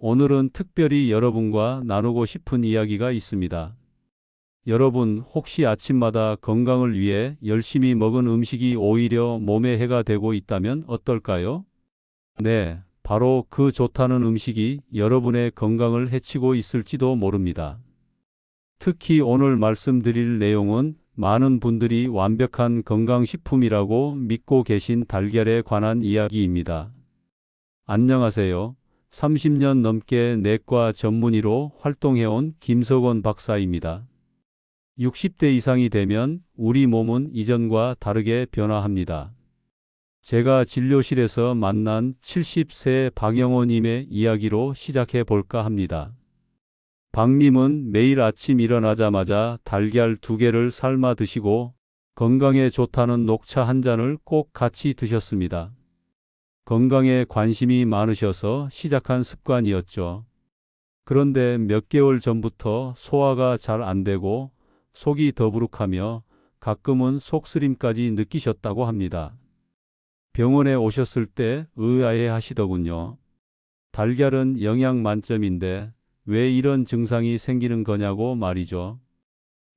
오늘은 특별히 여러분과 나누고 싶은 이야기가 있습니다. 여러분, 혹시 아침마다 건강을 위해 열심히 먹은 음식이 오히려 몸에 해가 되고 있다면 어떨까요? 네, 바로 그 좋다는 음식이 여러분의 건강을 해치고 있을지도 모릅니다. 특히 오늘 말씀드릴 내용은 많은 분들이 완벽한 건강식품이라고 믿고 계신 달걀에 관한 이야기입니다. 안녕하세요. 30년 넘게 내과 전문의로 활동해온 김석원 박사입니다. 60대 이상이 되면 우리 몸은 이전과 다르게 변화합니다. 제가 진료실에서 만난 70세 박영호님의 이야기로 시작해 볼까 합니다. 박님은 매일 아침 일어나자마자 달걀 2개를 삶아 드시고 건강에 좋다는 녹차 한 잔을 꼭 같이 드셨습니다. 건강에 관심이 많으셔서 시작한 습관이었죠. 그런데 몇 개월 전부터 소화가 잘 안 되고 속이 더부룩하며 가끔은 속쓰림까지 느끼셨다고 합니다. 병원에 오셨을 때 의아해 하시더군요. 달걀은 영양 만점인데 왜 이런 증상이 생기는 거냐고 말이죠.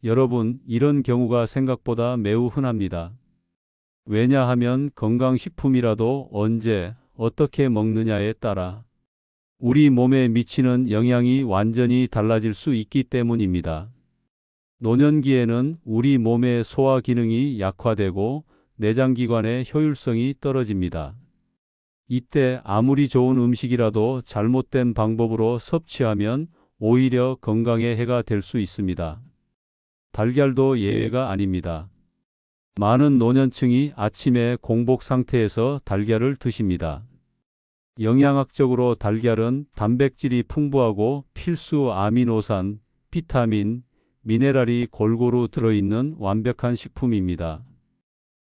여러분, 이런 경우가 생각보다 매우 흔합니다. 왜냐하면 건강식품이라도 언제, 어떻게 먹느냐에 따라 우리 몸에 미치는 영향이 완전히 달라질 수 있기 때문입니다. 노년기에는 우리 몸의 소화 기능이 약화되고 내장기관의 효율성이 떨어집니다. 이때 아무리 좋은 음식이라도 잘못된 방법으로 섭취하면 오히려 건강에 해가 될 수 있습니다. 달걀도 예외가 아닙니다. 많은 노년층이 아침에 공복 상태에서 달걀을 드십니다. 영양학적으로 달걀은 단백질이 풍부하고 필수 아미노산, 비타민, 미네랄이 골고루 들어있는 완벽한 식품입니다.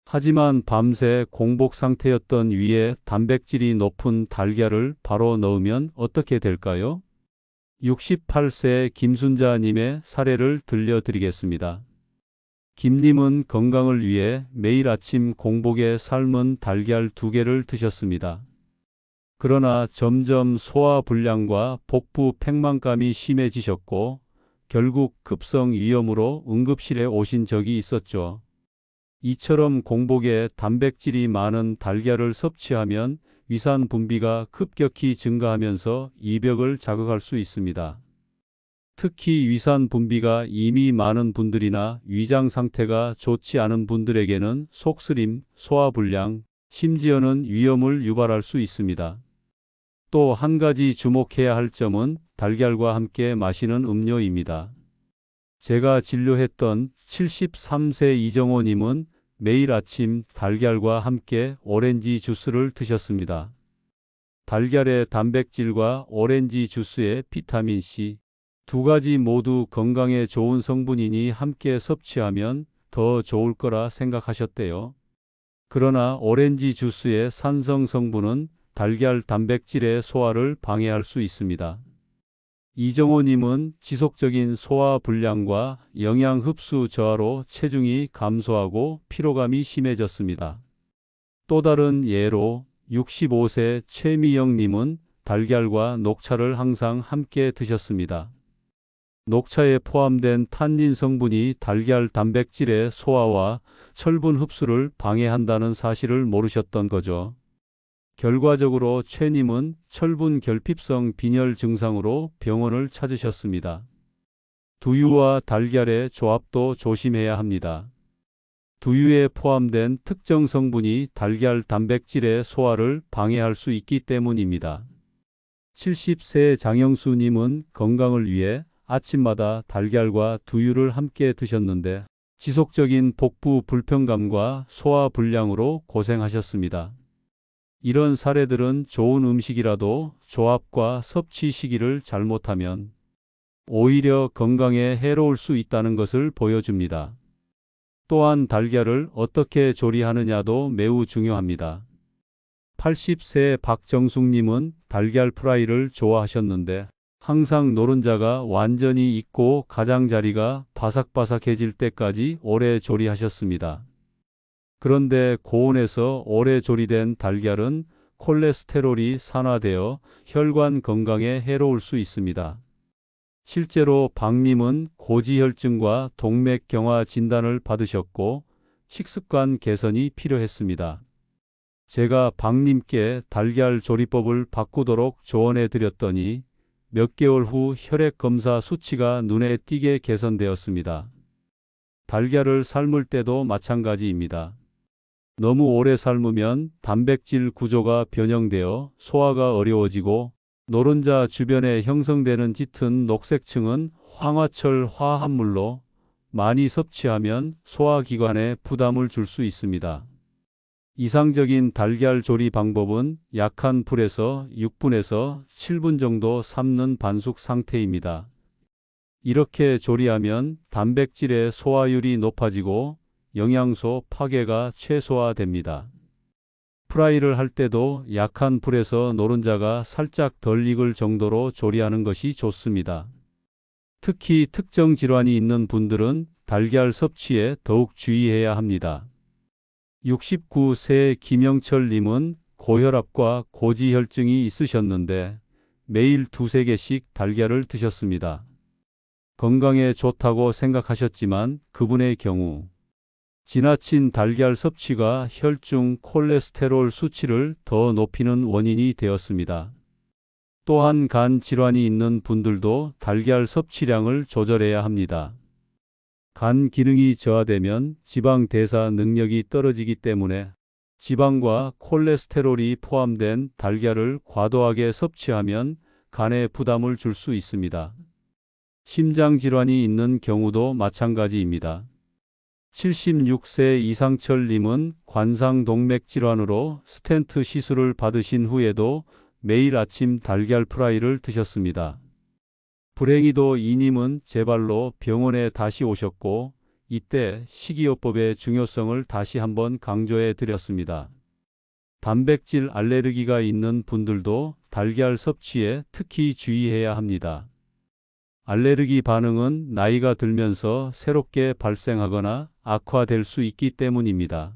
하지만 밤새 공복 상태였던 위에 단백질이 높은 달걀을 바로 넣으면 어떻게 될까요? 68세 김순자님의 사례를 들려드리겠습니다. 김님은 건강을 위해 매일 아침 공복에 삶은 달걀 2개를 드셨습니다. 그러나 점점 소화 불량과 복부 팽만감이 심해지셨고 결국 급성 위염으로 응급실에 오신 적이 있었죠. 이처럼 공복에 단백질이 많은 달걀을 섭취하면 위산 분비가 급격히 증가하면서 이벽을 자극할 수 있습니다. 특히 위산 분비가 이미 많은 분들이나 위장 상태가 좋지 않은 분들에게는 속쓰림, 소화불량, 심지어는 위염을 유발할 수 있습니다. 또 한 가지 주목해야 할 점은 달걀과 함께 마시는 음료입니다. 제가 진료했던 73세 이정호님은 매일 아침 달걀과 함께 오렌지 주스를 드셨습니다. 달걀의 단백질과 오렌지 주스의 비타민C, 두 가지 모두 건강에 좋은 성분이니 함께 섭취하면 더 좋을 거라 생각하셨대요. 그러나 오렌지 주스의 산성 성분은 달걀 단백질의 소화를 방해할 수 있습니다. 이정호님은 지속적인 소화 불량과 영양 흡수 저하로 체중이 감소하고 피로감이 심해졌습니다. 또 다른 예로 65세 최미영님은 달걀과 녹차를 항상 함께 드셨습니다. 녹차에 포함된 탄닌 성분이 달걀 단백질의 소화와 철분 흡수를 방해한다는 사실을 모르셨던 거죠. 결과적으로 최님은 철분 결핍성 빈혈 증상으로 병원을 찾으셨습니다. 두유와 달걀의 조합도 조심해야 합니다. 두유에 포함된 특정 성분이 달걀 단백질의 소화를 방해할 수 있기 때문입니다. 70세 장영수님은 건강을 위해 아침마다 달걀과 두유를 함께 드셨는데 지속적인 복부 불편감과 소화 불량으로 고생하셨습니다. 이런 사례들은 좋은 음식이라도 조합과 섭취 시기를 잘못하면 오히려 건강에 해로울 수 있다는 것을 보여줍니다. 또한 달걀을 어떻게 조리하느냐도 매우 중요합니다. 80세 박정숙님은 달걀 프라이를 좋아하셨는데 항상 노른자가 완전히 익고 가장자리가 바삭바삭해질 때까지 오래 조리하셨습니다. 그런데 고온에서 오래 조리된 달걀은 콜레스테롤이 산화되어 혈관 건강에 해로울 수 있습니다. 실제로 박님은 고지혈증과 동맥경화 진단을 받으셨고 식습관 개선이 필요했습니다. 제가 박님께 달걀 조리법을 바꾸도록 조언해 드렸더니 몇 개월 후 혈액 검사 수치가 눈에 띄게 개선되었습니다. 달걀을 삶을 때도 마찬가지입니다. 너무 오래 삶으면 단백질 구조가 변형되어 소화가 어려워지고 노른자 주변에 형성되는 짙은 녹색층은 황화철 화합물로 많이 섭취하면 소화기관에 부담을 줄 수 있습니다. 이상적인 달걀 조리 방법은 약한 불에서 6분에서 7분 정도 삶는 반숙 상태입니다. 이렇게 조리하면 단백질의 소화율이 높아지고 영양소 파괴가 최소화됩니다. 프라이를 할 때도 약한 불에서 노른자가 살짝 덜 익을 정도로 조리하는 것이 좋습니다. 특히 특정 질환이 있는 분들은 달걀 섭취에 더욱 주의해야 합니다. 69세 김영철님은 고혈압과 고지혈증이 있으셨는데 매일 2~3개씩 달걀을 드셨습니다. 건강에 좋다고 생각하셨지만 그분의 경우 지나친 달걀 섭취가 혈중 콜레스테롤 수치를 더 높이는 원인이 되었습니다. 또한 간 질환이 있는 분들도 달걀 섭취량을 조절해야 합니다. 간 기능이 저하되면 지방 대사 능력이 떨어지기 때문에 지방과 콜레스테롤이 포함된 달걀을 과도하게 섭취하면 간에 부담을 줄 수 있습니다. 심장 질환이 있는 경우도 마찬가지입니다. 76세 이상철님은 관상동맥 질환으로 스텐트 시술을 받으신 후에도 매일 아침 달걀 프라이를 드셨습니다. 불행히도 이님은 재발로 병원에 다시 오셨고 이때 식이요법의 중요성을 다시 한번 강조해 드렸습니다. 단백질 알레르기가 있는 분들도 달걀 섭취에 특히 주의해야 합니다. 알레르기 반응은 나이가 들면서 새롭게 발생하거나 악화될 수 있기 때문입니다.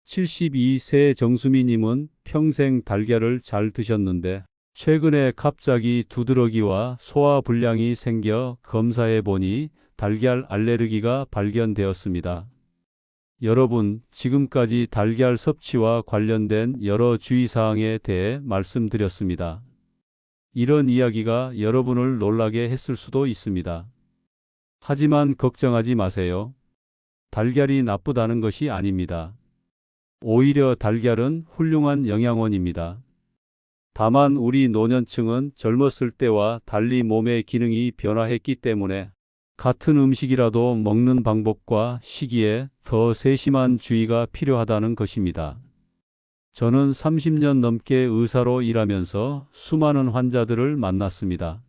72세 정수미님은 평생 달걀을 잘 드셨는데 최근에 갑자기 두드러기와 소화불량이 생겨 검사해 보니 달걀 알레르기가 발견되었습니다. 여러분, 지금까지 달걀 섭취와 관련된 여러 주의사항에 대해 말씀드렸습니다. 이런 이야기가 여러분을 놀라게 했을 수도 있습니다. 하지만 걱정하지 마세요. 달걀이 나쁘다는 것이 아닙니다. 오히려 달걀은 훌륭한 영양원입니다. 다만 우리 노년층은 젊었을 때와 달리 몸의 기능이 변화했기 때문에 같은 음식이라도 먹는 방법과 시기에 더 세심한 주의가 필요하다는 것입니다. 저는 30년 넘게 의사로 일하면서 수많은 환자들을 만났습니다.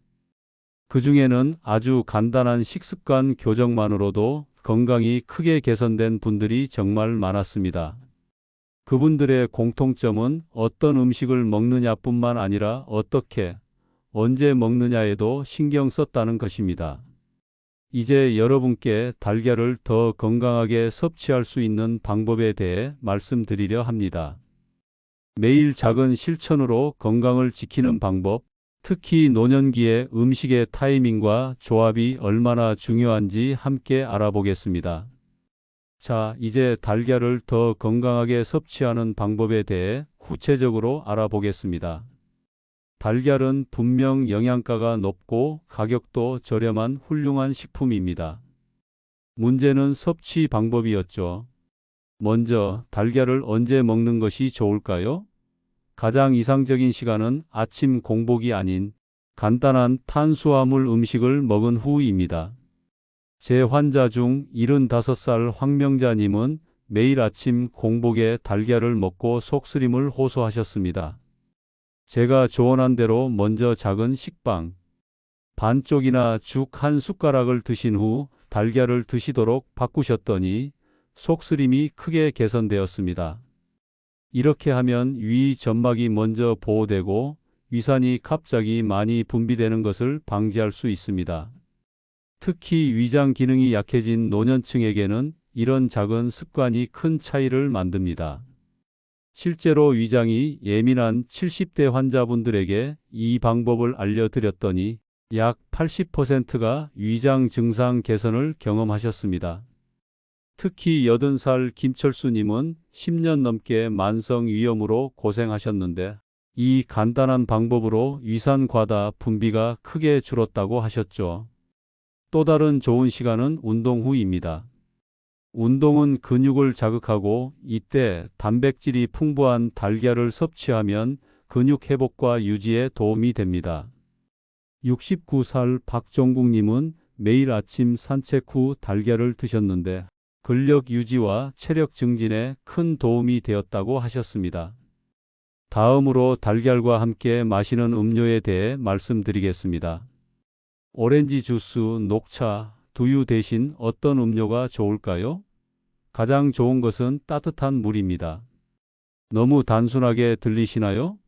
그 중에는 아주 간단한 식습관 교정만으로도 건강이 크게 개선된 분들이 정말 많았습니다. 그분들의 공통점은 어떤 음식을 먹느냐뿐만 아니라 어떻게, 언제 먹느냐에도 신경 썼다는 것입니다. 이제 여러분께 달걀을 더 건강하게 섭취할 수 있는 방법에 대해 말씀드리려 합니다. 매일 작은 실천으로 건강을 지키는 방법, 특히 노년기에 음식의 타이밍과 조합이 얼마나 중요한지 함께 알아보겠습니다. 자, 이제 달걀을 더 건강하게 섭취하는 방법에 대해 구체적으로 알아보겠습니다. 달걀은 분명 영양가가 높고 가격도 저렴한 훌륭한 식품입니다. 문제는 섭취 방법이었죠. 먼저 달걀을 언제 먹는 것이 좋을까요? 가장 이상적인 시간은 아침 공복이 아닌 간단한 탄수화물 음식을 먹은 후입니다. 제 환자 중 75살 황명자님은 매일 아침 공복에 달걀을 먹고 속쓰림을 호소하셨습니다. 제가 조언한 대로 먼저 작은 식빵 반쪽이나 죽 한 숟가락을 드신 후 달걀을 드시도록 바꾸셨더니 속쓰림이 크게 개선되었습니다. 이렇게 하면 위 점막이 먼저 보호되고 위산이 갑자기 많이 분비되는 것을 방지할 수 있습니다. 특히 위장 기능이 약해진 노년층에게는 이런 작은 습관이 큰 차이를 만듭니다. 실제로 위장이 예민한 70대 환자분들에게 이 방법을 알려드렸더니 약 80%가 위장 증상 개선을 경험하셨습니다. 특히 80살 김철수님은 10년 넘게 만성 위염으로 고생하셨는데 이 간단한 방법으로 위산 과다 분비가 크게 줄었다고 하셨죠. 또 다른 좋은 시간은 운동 후입니다. 운동은 근육을 자극하고 이때 단백질이 풍부한 달걀을 섭취하면 근육 회복과 유지에 도움이 됩니다. 69살 박종국님은 매일 아침 산책 후 달걀을 드셨는데 근력 유지와 체력 증진에 큰 도움이 되었다고 하셨습니다. 다음으로 달걀과 함께 마시는 음료에 대해 말씀드리겠습니다. 오렌지 주스, 녹차, 두유 대신 어떤 음료가 좋을까요? 가장 좋은 것은 따뜻한 물입니다. 너무 단순하게 들리시나요?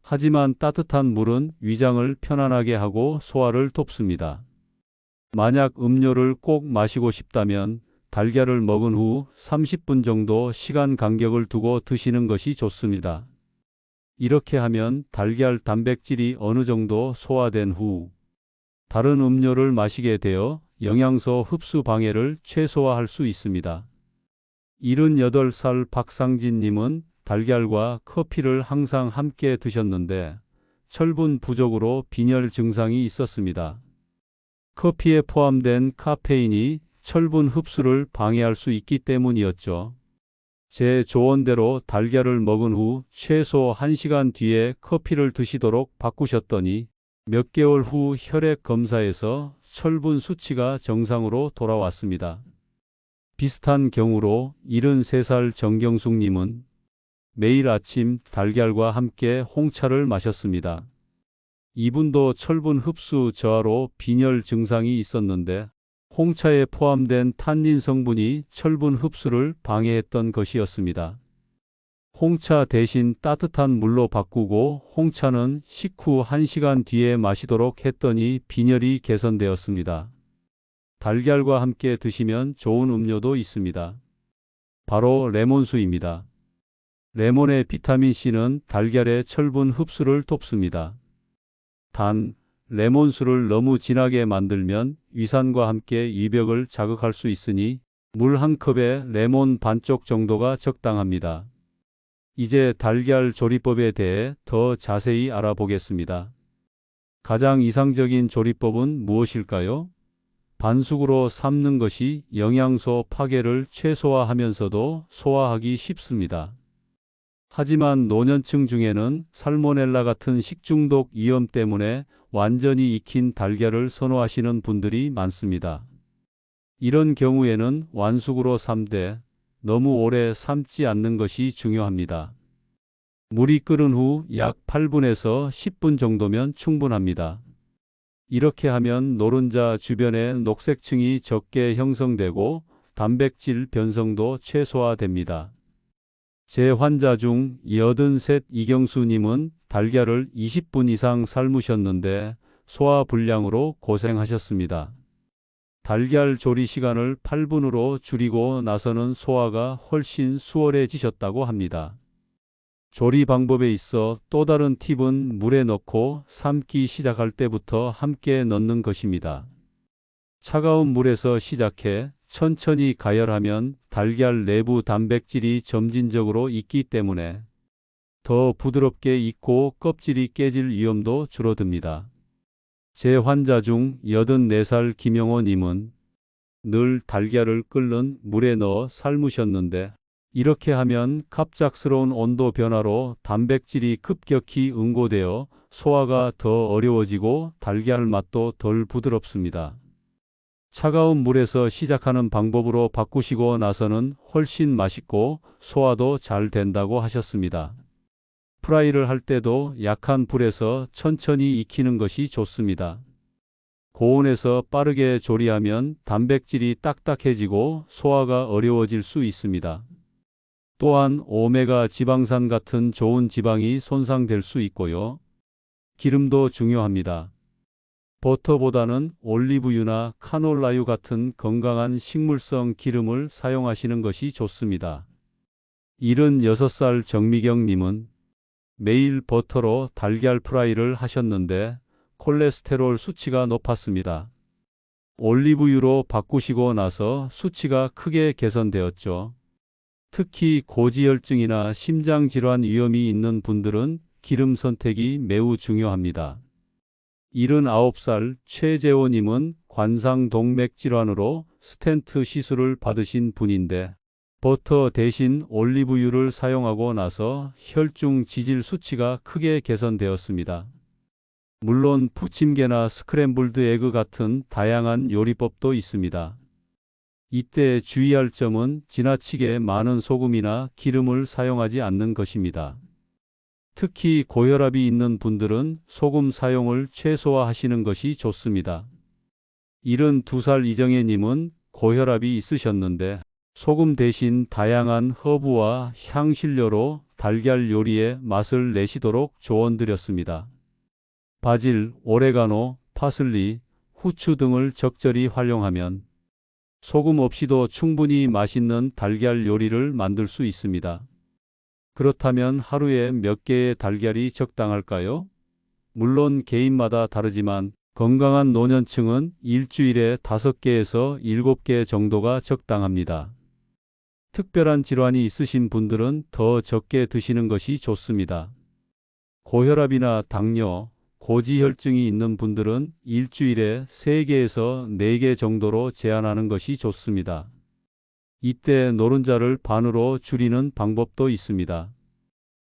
하지만 따뜻한 물은 위장을 편안하게 하고 소화를 돕습니다. 만약 음료를 꼭 마시고 싶다면 달걀을 먹은 후 30분 정도 시간 간격을 두고 드시는 것이 좋습니다. 이렇게 하면 달걀 단백질이 어느 정도 소화된 후 다른 음료를 마시게 되어 영양소 흡수 방해를 최소화할 수 있습니다. 78살 박상진님은 달걀과 커피를 항상 함께 드셨는데 철분 부족으로 빈혈 증상이 있었습니다. 커피에 포함된 카페인이 철분 흡수를 방해할 수 있기 때문이었죠. 제 조언대로 달걀을 먹은 후 최소 1시간 뒤에 커피를 드시도록 바꾸셨더니 몇 개월 후 혈액 검사에서 철분 수치가 정상으로 돌아왔습니다. 비슷한 경우로 73살 정경숙님은 매일 아침 달걀과 함께 홍차를 마셨습니다. 이분도 철분 흡수 저하로 빈혈 증상이 있었는데 홍차에 포함된 탄닌 성분이 철분 흡수를 방해했던 것이었습니다. 홍차 대신 따뜻한 물로 바꾸고 홍차는 식후 1시간 뒤에 마시도록 했더니 빈혈이 개선되었습니다. 달걀과 함께 드시면 좋은 음료도 있습니다. 바로 레몬수입니다. 레몬의 비타민C는 달걀의 철분 흡수를 돕습니다. 단, 레몬수를 너무 진하게 만들면 위산과 함께 위벽을 자극할 수 있으니 물 한 컵에 레몬 반쪽 정도가 적당합니다. 이제 달걀 조리법에 대해 더 자세히 알아보겠습니다. 가장 이상적인 조리법은 무엇일까요? 반숙으로 삶는 것이 영양소 파괴를 최소화하면서도 소화하기 쉽습니다. 하지만 노년층 중에는 살모넬라 같은 식중독 위험 때문에 완전히 익힌 달걀을 선호하시는 분들이 많습니다. 이런 경우에는 완숙으로 삶되 너무 오래 삶지 않는 것이 중요합니다. 물이 끓은 후 약 8분에서 10분 정도면 충분합니다. 이렇게 하면 노른자 주변에 녹색층이 적게 형성되고 단백질 변성도 최소화됩니다. 제 환자 중 83 이경수님은 달걀을 20분 이상 삶으셨는데 소화불량으로 고생하셨습니다. 달걀 조리 시간을 8분으로 줄이고 나서는 소화가 훨씬 수월해지셨다고 합니다. 조리 방법에 있어 또 다른 팁은 물에 넣고 삶기 시작할 때부터 함께 넣는 것입니다. 차가운 물에서 시작해 천천히 가열하면 달걀 내부 단백질이 점진적으로 익기 때문에 더 부드럽게 익고 껍질이 깨질 위험도 줄어듭니다. 제 환자 중 84살 김영호님은 늘 달걀을 끓는 물에 넣어 삶으셨는데 이렇게 하면 갑작스러운 온도 변화로 단백질이 급격히 응고되어 소화가 더 어려워지고 달걀 맛도 덜 부드럽습니다. 차가운 물에서 시작하는 방법으로 바꾸시고 나서는 훨씬 맛있고 소화도 잘 된다고 하셨습니다. 프라이를 할 때도 약한 불에서 천천히 익히는 것이 좋습니다. 고온에서 빠르게 조리하면 단백질이 딱딱해지고 소화가 어려워질 수 있습니다. 또한 오메가 지방산 같은 좋은 지방이 손상될 수 있고요. 기름도 중요합니다. 버터보다는 올리브유나 카놀라유 같은 건강한 식물성 기름을 사용하시는 것이 좋습니다. 76살 정미경님은 매일 버터로 달걀 프라이를 하셨는데 콜레스테롤 수치가 높았습니다. 올리브유로 바꾸시고 나서 수치가 크게 개선되었죠. 특히 고지혈증이나 심장질환 위험이 있는 분들은 기름 선택이 매우 중요합니다. 79살 최재호님은 관상동맥질환으로 스텐트 시술을 받으신 분인데 버터 대신 올리브유를 사용하고 나서 혈중 지질 수치가 크게 개선되었습니다. 물론 부침개나 스크램블드 에그 같은 다양한 요리법도 있습니다. 이때 주의할 점은 지나치게 많은 소금이나 기름을 사용하지 않는 것입니다. 특히 고혈압이 있는 분들은 소금 사용을 최소화하시는 것이 좋습니다. 72살 이정혜님은 고혈압이 있으셨는데 소금 대신 다양한 허브와 향신료로 달걀 요리의 맛을 내시도록 조언드렸습니다. 바질, 오레가노, 파슬리, 후추 등을 적절히 활용하면 소금 없이도 충분히 맛있는 달걀 요리를 만들 수 있습니다. 그렇다면 하루에 몇 개의 달걀이 적당할까요? 물론 개인마다 다르지만 건강한 노년층은 일주일에 5개에서 7개 정도가 적당합니다. 특별한 질환이 있으신 분들은 더 적게 드시는 것이 좋습니다. 고혈압이나 당뇨, 고지혈증이 있는 분들은 일주일에 3개에서 4개 정도로 제한하는 것이 좋습니다. 이때 노른자를 반으로 줄이는 방법도 있습니다.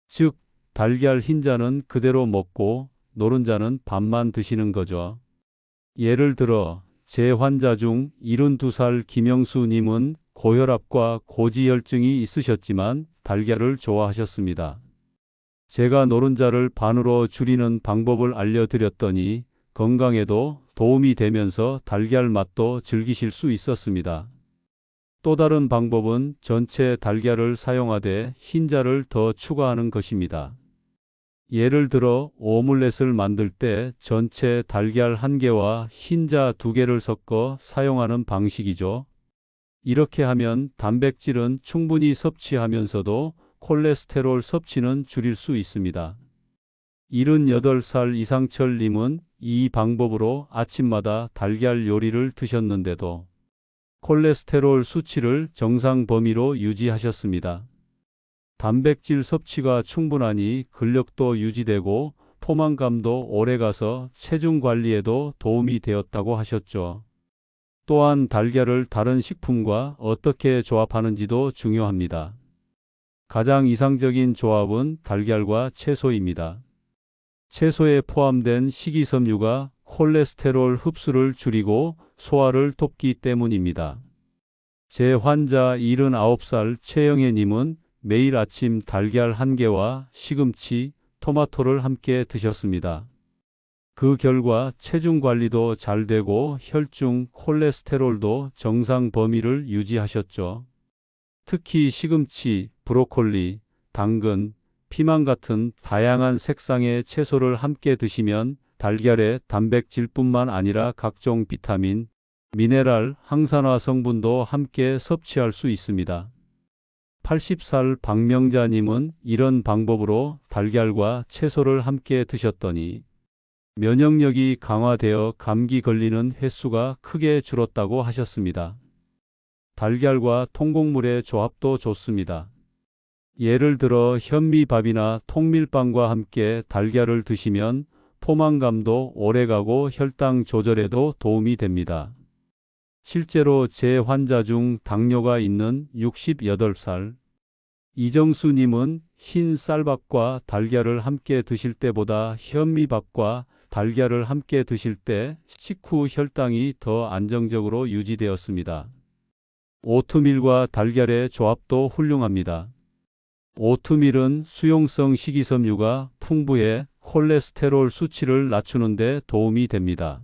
즉, 달걀 흰자는 그대로 먹고 노른자는 반만 드시는 거죠. 예를 들어 제 환자 중 72살 김영수님은 고혈압과 고지혈증이 있으셨지만 달걀을 좋아하셨습니다. 제가 노른자를 반으로 줄이는 방법을 알려드렸더니 건강에도 도움이 되면서 달걀 맛도 즐기실 수 있었습니다. 또 다른 방법은 전체 달걀을 사용하되 흰자를 더 추가하는 것입니다. 예를 들어 오믈렛을 만들 때 전체 달걀 1개와 흰자 2개를 섞어 사용하는 방식이죠. 이렇게 하면 단백질은 충분히 섭취하면서도 콜레스테롤 섭취는 줄일 수 있습니다. 78살 이상철님은 이 방법으로 아침마다 달걀 요리를 드셨는데도 콜레스테롤 수치를 정상 범위로 유지하셨습니다. 단백질 섭취가 충분하니 근력도 유지되고 포만감도 오래가서 체중 관리에도 도움이 되었다고 하셨죠. 또한 달걀을 다른 식품과 어떻게 조합하는지도 중요합니다. 가장 이상적인 조합은 달걀과 채소입니다. 채소에 포함된 식이섬유가 콜레스테롤 흡수를 줄이고 소화를 돕기 때문입니다. 제 환자 79살 최영애님은 매일 아침 달걀 1개와 시금치, 토마토를 함께 드셨습니다. 그 결과 체중 관리도 잘 되고 혈중 콜레스테롤도 정상 범위를 유지하셨죠. 특히 시금치, 브로콜리, 당근, 피망 같은 다양한 색상의 채소를 함께 드시면 달걀의 단백질뿐만 아니라 각종 비타민, 미네랄, 항산화 성분도 함께 섭취할 수 있습니다. 80살 박명자님은 이런 방법으로 달걀과 채소를 함께 드셨더니 면역력이 강화되어 감기 걸리는 횟수가 크게 줄었다고 하셨습니다. 달걀과 통곡물의 조합도 좋습니다. 예를 들어 현미밥이나 통밀빵과 함께 달걀을 드시면 포만감도 오래가고 혈당 조절에도 도움이 됩니다. 실제로 제 환자 중 당뇨가 있는 68살 이정수님은 흰 쌀밥과 달걀을 함께 드실 때보다 현미밥과 달걀을 함께 드실 때 식후 혈당이 더 안정적으로 유지되었습니다. 오트밀과 달걀의 조합도 훌륭합니다. 오트밀은 수용성 식이섬유가 풍부해 콜레스테롤 수치를 낮추는 데 도움이 됩니다.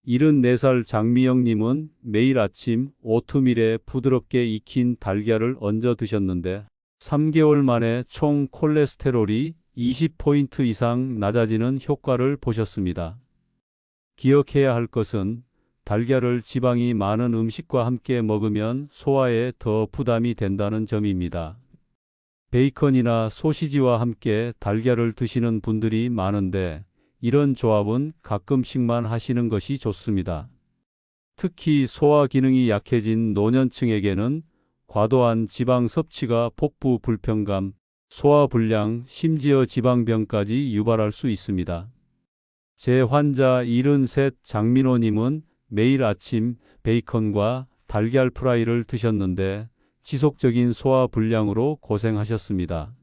74살 장미영님은 매일 아침 오트밀에 부드럽게 익힌 달걀을 얹어 드셨는데 3개월 만에 총 콜레스테롤이 20포인트 이상 낮아지는 효과를 보셨습니다. 기억해야 할 것은 달걀을 지방이 많은 음식과 함께 먹으면 소화에 더 부담이 된다는 점입니다. 베이컨이나 소시지와 함께 달걀을 드시는 분들이 많은데 이런 조합은 가끔씩만 하시는 것이 좋습니다. 특히 소화 기능이 약해진 노년층에게는 과도한 지방 섭취가 복부 불편감, 소화불량, 심지어 지방병까지 유발할 수 있습니다. 제 환자 73 장민호님은 매일 아침 베이컨과 달걀 프라이를 드셨는데 지속적인 소화불량으로 고생하셨습니다.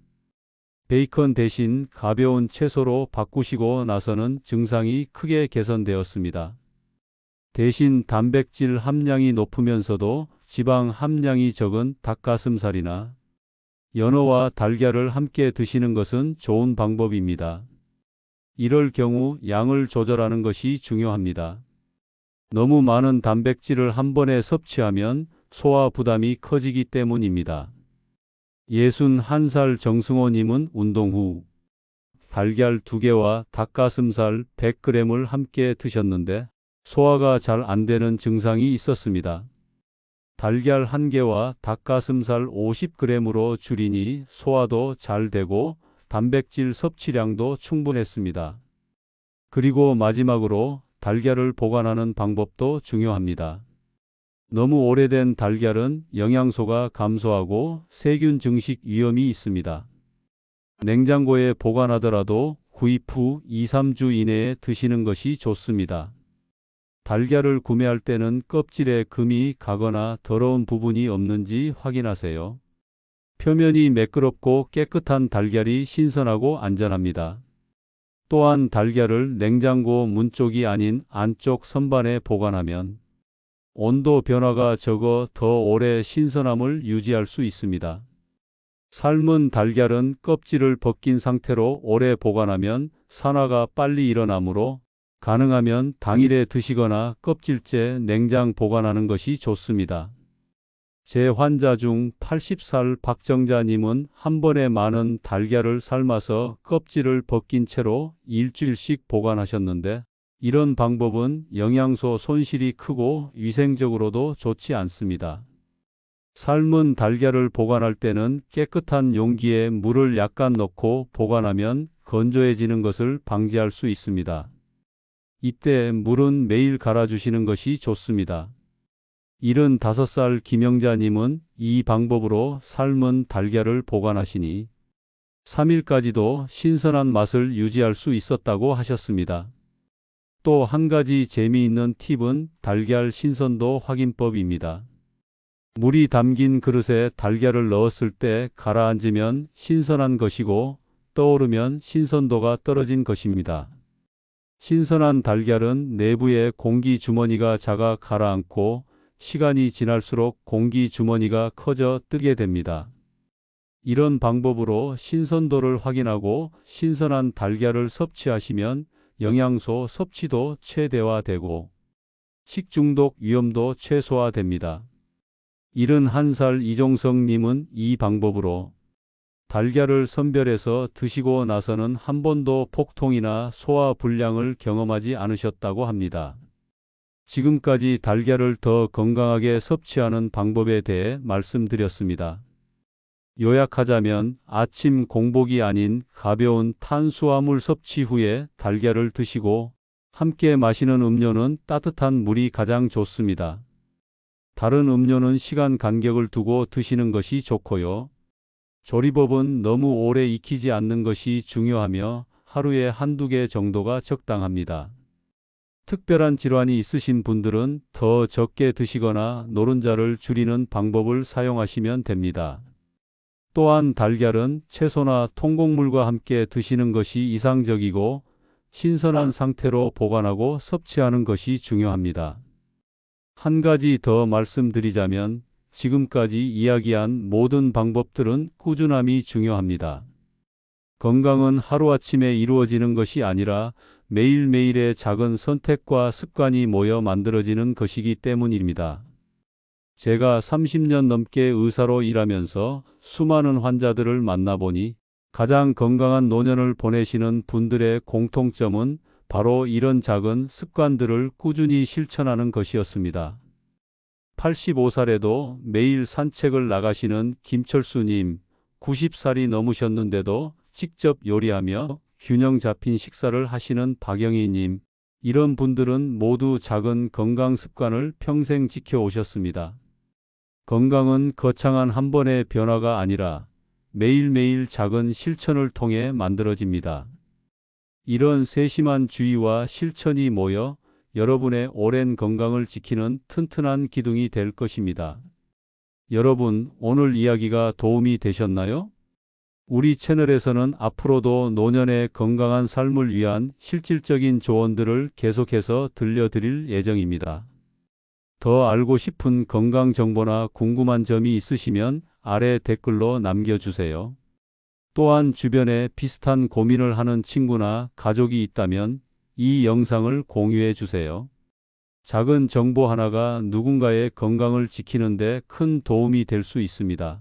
베이컨 대신 가벼운 채소로 바꾸시고 나서는 증상이 크게 개선되었습니다. 대신 단백질 함량이 높으면서도 지방 함량이 적은 닭가슴살이나 연어와 달걀을 함께 드시는 것은 좋은 방법입니다. 이럴 경우 양을 조절하는 것이 중요합니다. 너무 많은 단백질을 한 번에 섭취하면 소화 부담이 커지기 때문입니다. 61살 정승호님은 운동 후 달걀 2개와 닭가슴살 100g을 함께 드셨는데 소화가 잘 안 되는 증상이 있었습니다. 달걀 1개와 닭가슴살 50g으로 줄이니 소화도 잘 되고 단백질 섭취량도 충분했습니다. 그리고 마지막으로 달걀을 보관하는 방법도 중요합니다. 너무 오래된 달걀은 영양소가 감소하고 세균 증식 위험이 있습니다. 냉장고에 보관하더라도 구입 후 2-3주 이내에 드시는 것이 좋습니다. 달걀을 구매할 때는 껍질에 금이 가거나 더러운 부분이 없는지 확인하세요. 표면이 매끄럽고 깨끗한 달걀이 신선하고 안전합니다. 또한 달걀을 냉장고 문 쪽이 아닌 안쪽 선반에 보관하면 온도 변화가 적어 더 오래 신선함을 유지할 수 있습니다. 삶은 달걀은 껍질을 벗긴 상태로 오래 보관하면 산화가 빨리 일어나므로 가능하면 당일에 드시거나 껍질째 냉장 보관하는 것이 좋습니다. 제 환자 중 80살 박정자님은 한 번에 많은 달걀을 삶아서 껍질을 벗긴 채로 일주일씩 보관하셨는데 이런 방법은 영양소 손실이 크고 위생적으로도 좋지 않습니다. 삶은 달걀을 보관할 때는 깨끗한 용기에 물을 약간 넣고 보관하면 건조해지는 것을 방지할 수 있습니다. 이때 물은 매일 갈아주시는 것이 좋습니다. 75살 김영자님은 이 방법으로 삶은 달걀을 보관하시니 3일까지도 신선한 맛을 유지할 수 있었다고 하셨습니다. 또 한 가지 재미있는 팁은 달걀 신선도 확인법입니다. 물이 담긴 그릇에 달걀을 넣었을 때 가라앉으면 신선한 것이고 떠오르면 신선도가 떨어진 것입니다. 신선한 달걀은 내부에 공기 주머니가 작아 가라앉고 시간이 지날수록 공기 주머니가 커져 뜨게 됩니다. 이런 방법으로 신선도를 확인하고 신선한 달걀을 섭취하시면 영양소 섭취도 최대화되고 식중독 위험도 최소화됩니다. 71살 이종성님은 이 방법으로 달걀을 선별해서 드시고 나서는 한 번도 복통이나 소화 불량을 경험하지 않으셨다고 합니다. 지금까지 달걀을 더 건강하게 섭취하는 방법에 대해 말씀드렸습니다. 요약하자면 아침 공복이 아닌 가벼운 탄수화물 섭취 후에 달걀을 드시고 함께 마시는 음료는 따뜻한 물이 가장 좋습니다. 다른 음료는 시간 간격을 두고 드시는 것이 좋고요. 조리법은 너무 오래 익히지 않는 것이 중요하며 하루에 한두 개 정도가 적당합니다. 특별한 질환이 있으신 분들은 더 적게 드시거나 노른자를 줄이는 방법을 사용하시면 됩니다. 또한 달걀은 채소나 통곡물과 함께 드시는 것이 이상적이고 신선한 상태로 보관하고 섭취하는 것이 중요합니다. 한 가지 더 말씀드리자면 지금까지 이야기한 모든 방법들은 꾸준함이 중요합니다. 건강은 하루아침에 이루어지는 것이 아니라 매일매일의 작은 선택과 습관이 모여 만들어지는 것이기 때문입니다. 제가 30년 넘게 의사로 일하면서 수많은 환자들을 만나보니 가장 건강한 노년을 보내시는 분들의 공통점은 바로 이런 작은 습관들을 꾸준히 실천하는 것이었습니다. 85살에도 매일 산책을 나가시는 김철수님, 90살이 넘으셨는데도 직접 요리하며 균형 잡힌 식사를 하시는 박영희님. 이런 분들은 모두 작은 건강 습관을 평생 지켜오셨습니다. 건강은 거창한 한 번의 변화가 아니라 매일매일 작은 실천을 통해 만들어집니다. 이런 세심한 주의와 실천이 모여 여러분의 오랜 건강을 지키는 튼튼한 기둥이 될 것입니다. 여러분, 오늘 이야기가 도움이 되셨나요? 우리 채널에서는 앞으로도 노년의 건강한 삶을 위한 실질적인 조언들을 계속해서 들려드릴 예정입니다. 더 알고 싶은 건강 정보나 궁금한 점이 있으시면 아래 댓글로 남겨주세요. 또한 주변에 비슷한 고민을 하는 친구나 가족이 있다면 이 영상을 공유해 주세요. 작은 정보 하나가 누군가의 건강을 지키는 데 큰 도움이 될 수 있습니다.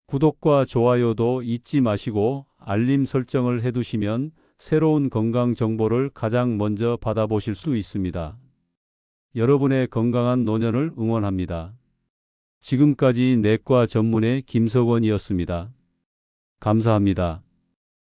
구독과 좋아요도 잊지 마시고 알림 설정을 해두시면 새로운 건강 정보를 가장 먼저 받아보실 수 있습니다. 여러분의 건강한 노년을 응원합니다. 지금까지 내과 전문의 김석원이었습니다. 감사합니다.